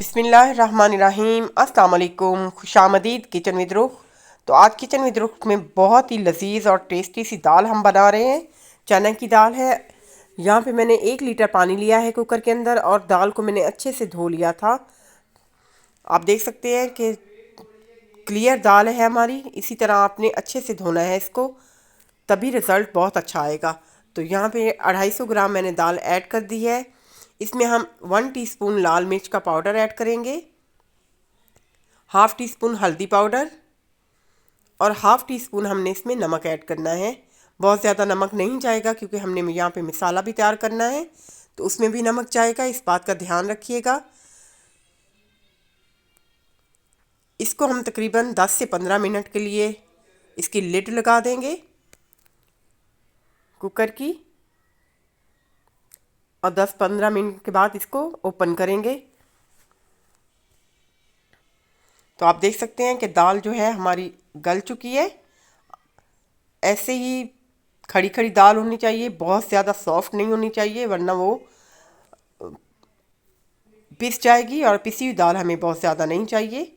बिस्मिल्लाहिर्रहमानिर्रहीम अस्सलाम वालेकुम, खुशामदीद किचन विद रुख। तो आज किचन विद रुख में बहुत ही लजीज और टेस्टी सी दाल हम बना रहे हैं। चना की दाल है। यहाँ पे मैंने 1 लीटर पानी लिया है कुकर के अंदर और दाल को मैंने अच्छे से धो लिया था। आप देख सकते हैं कि क्लियर दाल है हमारी। इसी तरह आपने अच्छे से धोना है इसको, तभी रिज़ल्ट बहुत अच्छा आएगा। तो यहाँ पे 250 ग्राम मैंने दाल ऐड कर दी है। इसमें हम 1 टीस्पून लाल मिर्च का पाउडर ऐड करेंगे, हाफ़ टी स्पून हल्दी पाउडर और हाफ़ टी स्पून हमने इसमें नमक ऐड करना है। बहुत ज़्यादा नमक नहीं जाएगा क्योंकि हमने यहाँ पे मसाला भी तैयार करना है, तो उसमें भी नमक जाएगा, इस बात का ध्यान रखिएगा। इसको हम तकरीबन 10 से 15 मिनट के लिए इसकी लिड लगा देंगे कुकर की, और 10-15 मिनट के बाद इसको ओपन करेंगे। तो आप देख सकते हैं कि दाल जो है हमारी गल चुकी है। ऐसे ही खड़ी खड़ी दाल होनी चाहिए, बहुत ज़्यादा सॉफ्ट नहीं होनी चाहिए वरना वो पिस जाएगी, और पिसी हुई दाल हमें बहुत ज़्यादा नहीं चाहिए।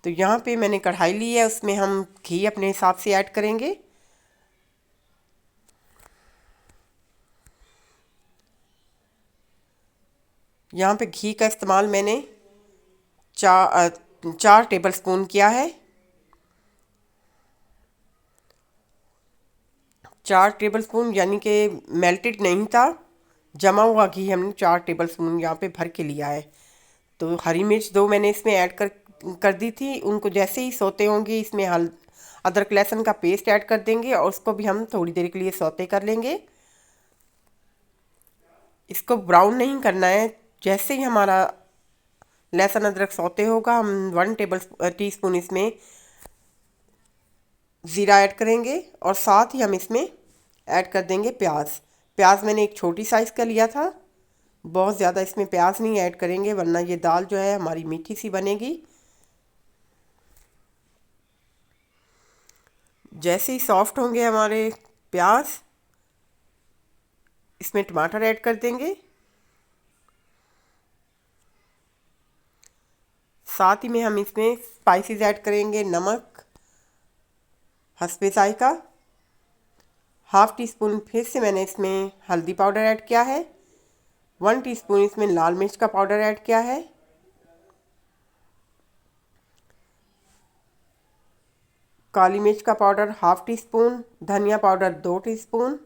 तो यहाँ पे मैंने कढ़ाई ली है, उसमें हम घी अपने हिसाब से ऐड करेंगे। यहाँ पे घी का इस्तेमाल मैंने 4 टेबल स्पून किया है। 4 टेबल स्पून यानी कि मेल्टेड नहीं था, जमा हुआ घी हमने 4 टेबल स्पून यहाँ पे भर के लिया है। तो हरी मिर्च 2 मैंने इसमें ऐड कर दी थी। उनको जैसे ही सौते होंगे इसमें अदरक लहसुन का पेस्ट ऐड कर देंगे और उसको भी हम थोड़ी देर के लिए सौते कर लेंगे। इसको ब्राउन नहीं करना है। जैसे ही हमारा लहसुन अदरक सौते होगा, हम 1 टी स्पून इसमें ज़ीरा ऐड करेंगे और साथ ही हम इसमें ऐड कर देंगे प्याज। प्याज मैंने एक छोटी साइज़ का लिया था, बहुत ज़्यादा इसमें प्याज नहीं ऐड करेंगे वरना ये दाल जो है हमारी मीठी सी बनेगी। जैसे ही सॉफ्ट होंगे हमारे प्याज, इसमें टमाटर ऐड कर देंगे। साथ ही में हम इसमें स्पाइसेस ऐड करेंगे, नमक हस्बे जायका, हाफ़ टी स्पून फिर से मैंने इसमें हल्दी पाउडर ऐड किया है, 1 टीस्पून इसमें लाल मिर्च का पाउडर ऐड किया है, काली मिर्च का पाउडर हाफ़ टी स्पून, धनिया पाउडर 2 टीस्पून,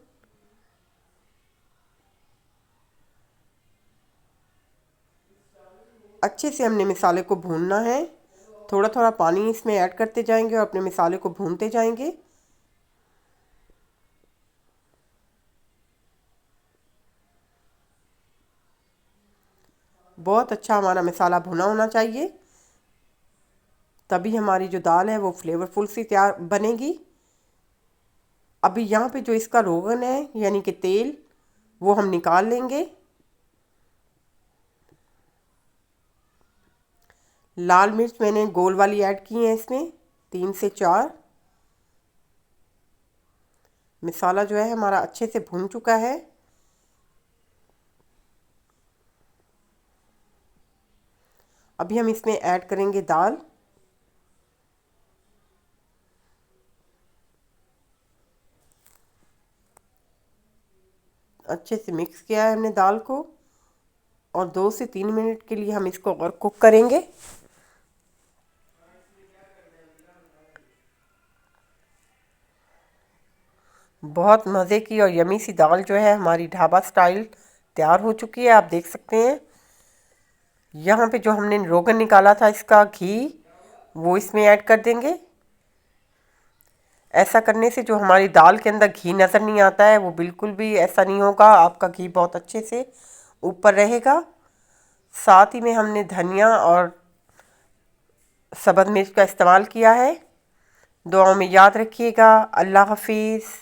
अच्छे से हमने मसाले को भूनना है। थोड़ा थोड़ा पानी इसमें ऐड करते जाएंगे और अपने मसाले को भूनते जाएंगे। बहुत अच्छा हमारा मसाला भुना होना चाहिए, तभी हमारी जो दाल है वो फ्लेवरफुल सी तैयार बनेगी। अभी यहाँ पे जो इसका रोगन है यानी कि तेल, वो हम निकाल लेंगे। लाल मिर्च मैंने गोल वाली ऐड की है इसमें 3 से 4। मसाला जो है हमारा अच्छे से भुन चुका है। अभी हम इसमें ऐड करेंगे दाल। अच्छे से मिक्स किया है हमने दाल को और 2 से 3 मिनट के लिए हम इसको और कुक करेंगे। बहुत मज़े की और यमी सी दाल जो है हमारी ढाबा स्टाइल तैयार हो चुकी है, आप देख सकते हैं। यहाँ पे जो हमने रोगन निकाला था इसका घी, वो इसमें ऐड कर देंगे। ऐसा करने से जो हमारी दाल के अंदर घी नज़र नहीं आता है वो बिल्कुल भी ऐसा नहीं होगा, आपका घी बहुत अच्छे से ऊपर रहेगा। साथ ही में हमने धनिया और सब्ज़ मिर्च का इस्तेमाल किया है। दुआओं में याद रखिएगा। अल्लाह हाफिज़।